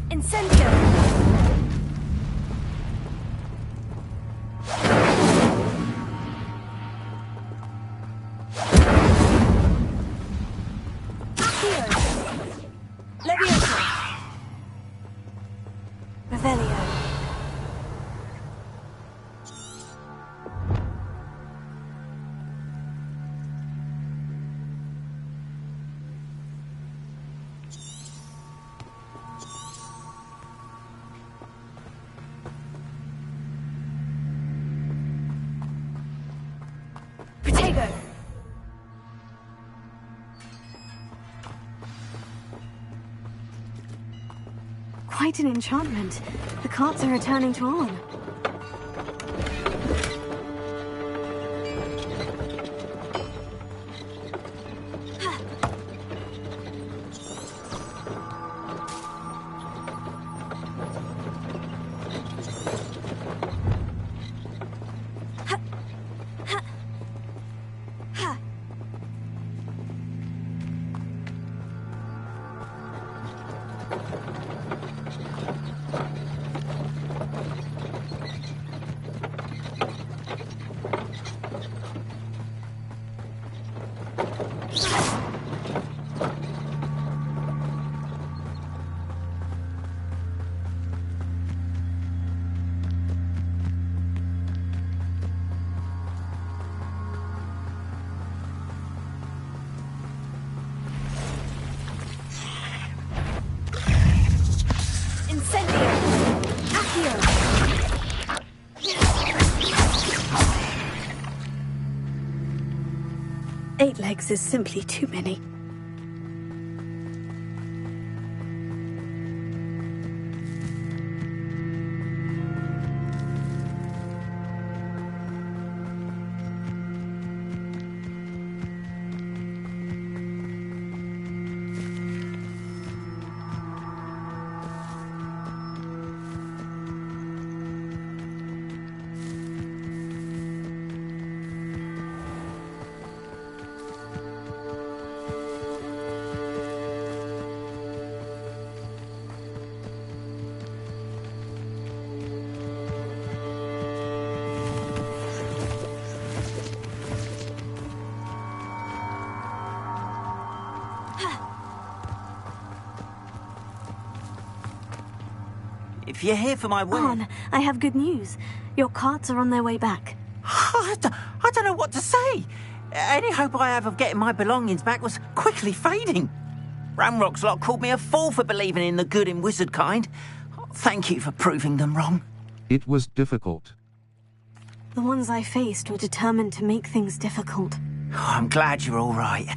Incendio! Levioso! Revelio. Quite an enchantment. The carts are returning to Arn. Eight legs is simply too many. If you're here for my Arn, I have good news. Your carts are on their way back. I don't know what to say. Any hope I have of getting my belongings back was quickly fading. Ranrock's lot called me a fool for believing in the good in wizard kind. Thank you for proving them wrong. It was difficult. The ones I faced were determined to make things difficult. Oh, I'm glad you're all right.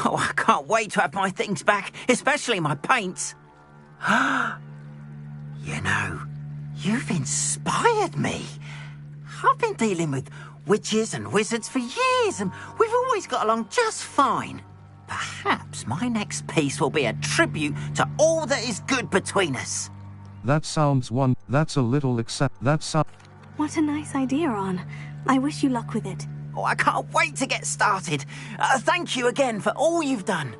Oh, I can't wait to have my things back, especially my paints. You know, you've inspired me. I've been dealing with witches and wizards for years, and we've always got along just fine. Perhaps my next piece will be a tribute to all that is good between us. That sounds that's a little What a nice idea, Arn. I wish you luck with it. Oh, I can't wait to get started. Thank you again for all you've done.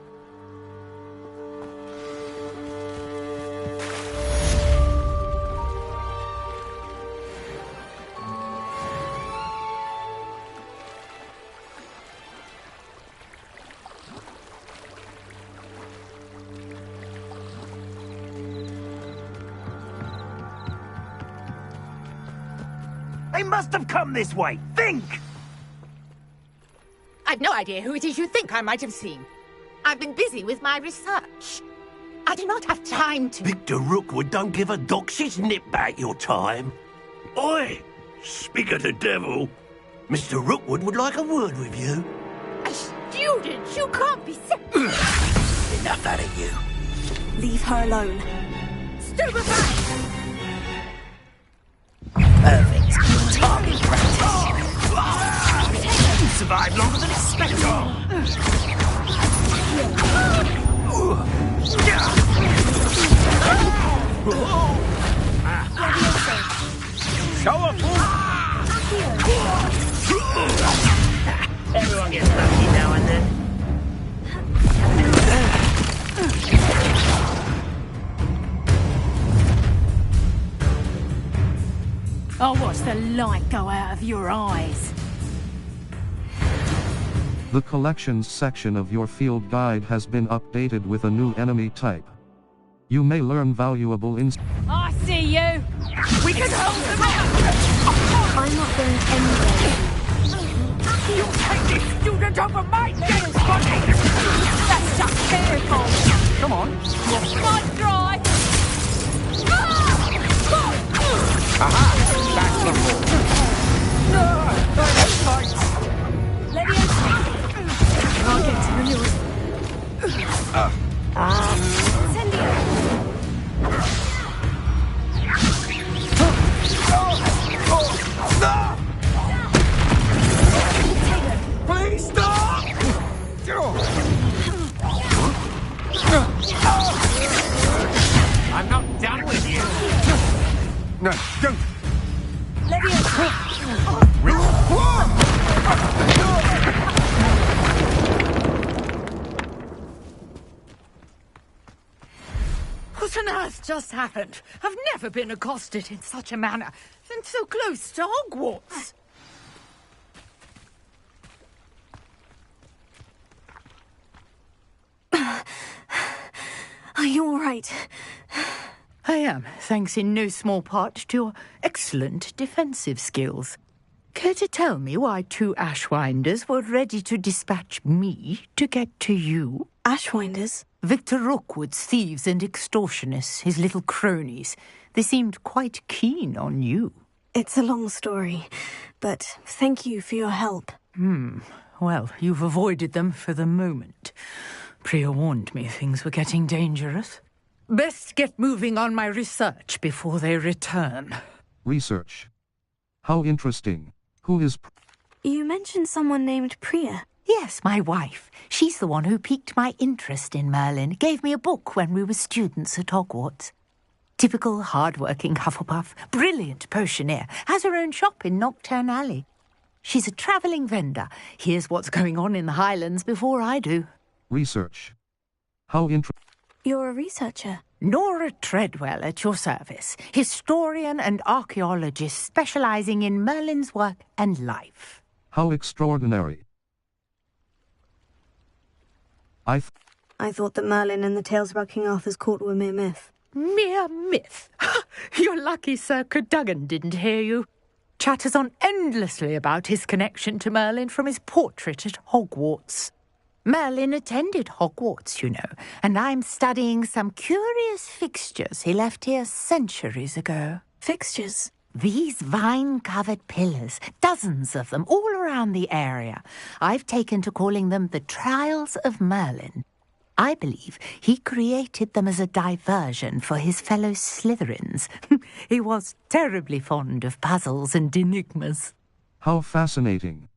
They must have come this way. Think! I've no idea who it is you think I might have seen. I've been busy with my research. I do not have time to... Victor Rookwood don't give a doxy's nip back your time. Oi! Speak of the devil. Mr. Rookwood would like a word with you. A student? You can't be Enough out of you. Leave her alone. Stupefy! Perfect. Target practice. You survived longer than expected. Show up, everyone gets lucky now and then. I'll watch the light go out of your eyes. The collections section of your field guide has been updated with a new enemy type. You may learn valuable I see you! We can hold them up! I'm not going anywhere. You take this student over my dead body! That's just careful! Come on. Nice try! Aha! That's the ball. Leviosa! I'll get to the newest. Incendio! No, don't! What on earth just happened? I've never been accosted in such a manner, and so close to Hogwarts. Are you all right? I am, thanks in no small part to your excellent defensive skills. Care to tell me why 2 Ashwinders were ready to dispatch me to get to you? Ashwinders? Victor Rookwood's thieves and extortionists, his little cronies. They seemed quite keen on you. It's a long story, but thank you for your help. Well, you've avoided them for the moment. Priya warned me things were getting dangerous. Best get moving on my research before they return. Research. How interesting. Who is... You mentioned someone named Priya. Yes, my wife. She's the one who piqued my interest in Merlin. Gave me a book when we were students at Hogwarts. Typical hard-working Hufflepuff. Brilliant potioneer. Has her own shop in Nocturne Alley. She's a travelling vendor. Hears what's going on in the Highlands before I do. Research. How interesting. You're a researcher. Nora Treadwell at your service. Historian and archaeologist specialising in Merlin's work and life. How extraordinary. I thought that Merlin and the tales about King Arthur's court were mere myth. Mere myth? You're lucky Sir Cadogan didn't hear you. Chatters on endlessly about his connection to Merlin from his portrait at Hogwarts. Merlin attended Hogwarts, you know, and I'm studying some curious fixtures he left here centuries ago. Fixtures? These vine-covered pillars, dozens of them, all around the area. I've taken to calling them the Trials of Merlin. I believe he created them as a diversion for his fellow Slytherins. He was terribly fond of puzzles and enigmas. How fascinating.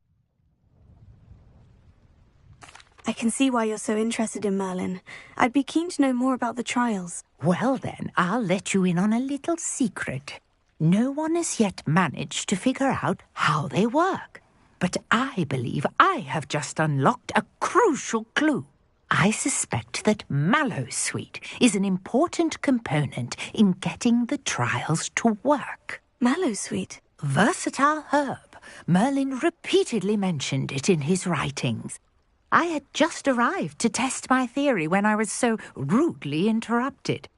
I can see why you're so interested in Merlin. I'd be keen to know more about the trials. Well then, I'll let you in on a little secret. No one has yet managed to figure out how they work. But I believe I have just unlocked a crucial clue. I suspect that Mallowsweet is an important component in getting the trials to work. Mallowsweet? Versatile herb. Merlin repeatedly mentioned it in his writings. I had just arrived to test my theory when I was so rudely interrupted.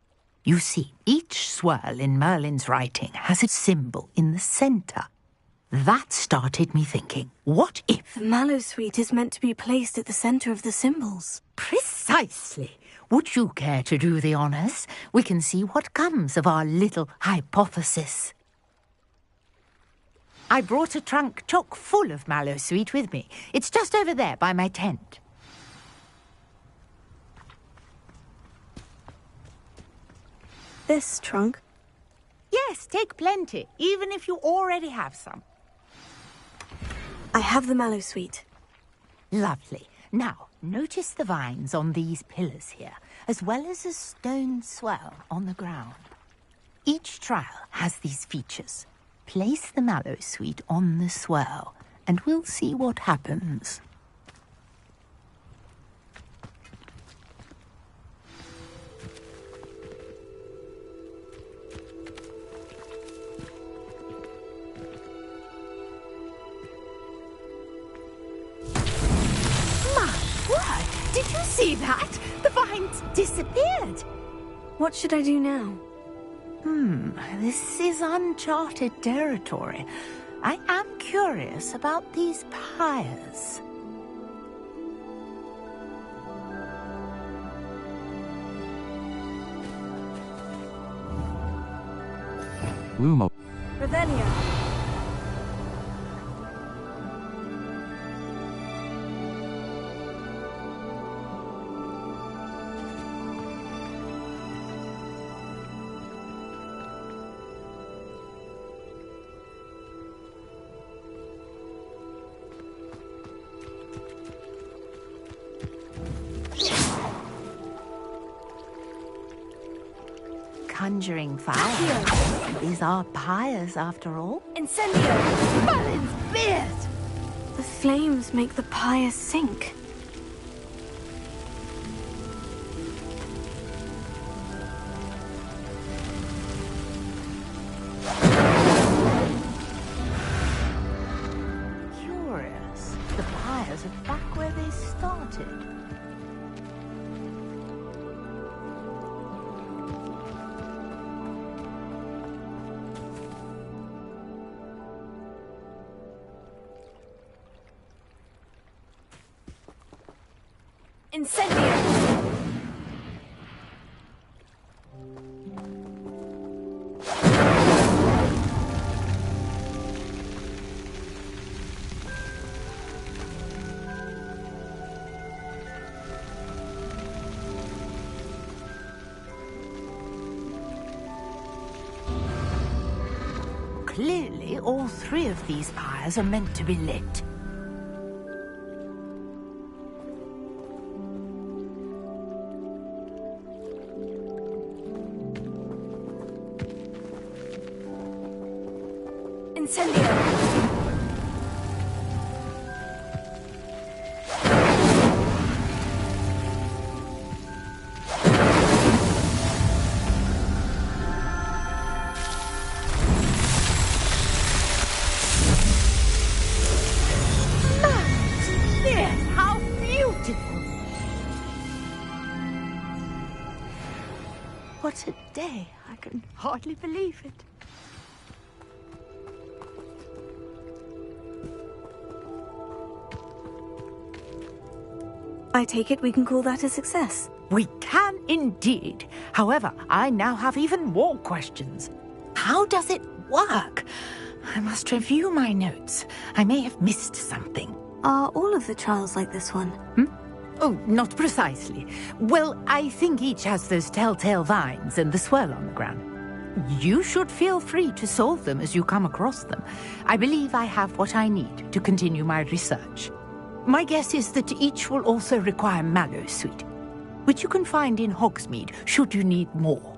You see, each swirl in Merlin's writing has a symbol in the centre. That started me thinking, what if... The Mallowsweet is meant to be placed at the centre of the symbols. Precisely. Would you care to do the honours? We can see what comes of our little hypothesis. I brought a trunk chock full of Mallowsweet with me. It's just over there by my tent. This trunk? Yes, take plenty, even if you already have some. I have the Mallowsweet. Lovely. Now, notice the vines on these pillars here, as well as a stone swell on the ground. Each trial has these features. Place the Mallowsweet on the swirl, and we'll see what happens. My word! Did you see that? The vines disappeared. What should I do now? This is uncharted territory. I am curious about these pyres. Lumo. Revelio. conjuring fire. These are pyres, after all. Incendio! Merlin's beard! The flames make the pyre sink. Curious. The pyres are back where they started. Incendio! Clearly, all three of these pyres are meant to be lit. Incendio! How beautiful! What a day! I can hardly believe it. I take it we can call that a success. We can indeed. However, I now have even more questions. How does it work? I must review my notes. I may have missed something. Are all of the trials like this one? Oh, not precisely. Well, I think each has those telltale vines and the swirl on the ground. You should feel free to solve them as you come across them. I believe I have what I need to continue my research. My guess is that each will also require mallow sweet, which you can find in Hogsmeade should you need more.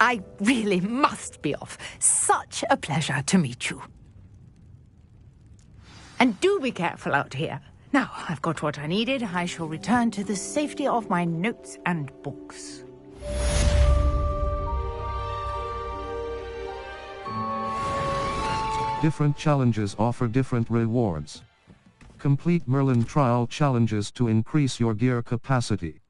I really must be off. Such a pleasure to meet you. And do be careful out here. Now, I've got what I needed. I shall return to the safety of my notes and books. Different challenges offer different rewards. Complete Merlin trial challenges to increase your gear capacity.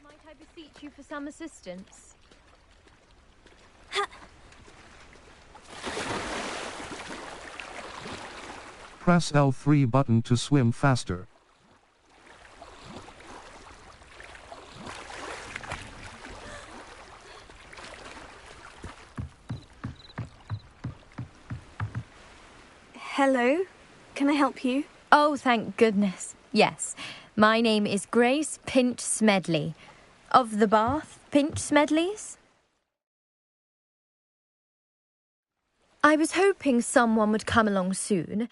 Might I beseech you for some assistance? Press L3 button to swim faster. Hello, can I help you? Oh, thank goodness. Yes, my name is Grace Pinch Smedley. Of the Bath Pinch Smedleys? I was hoping someone would come along soon.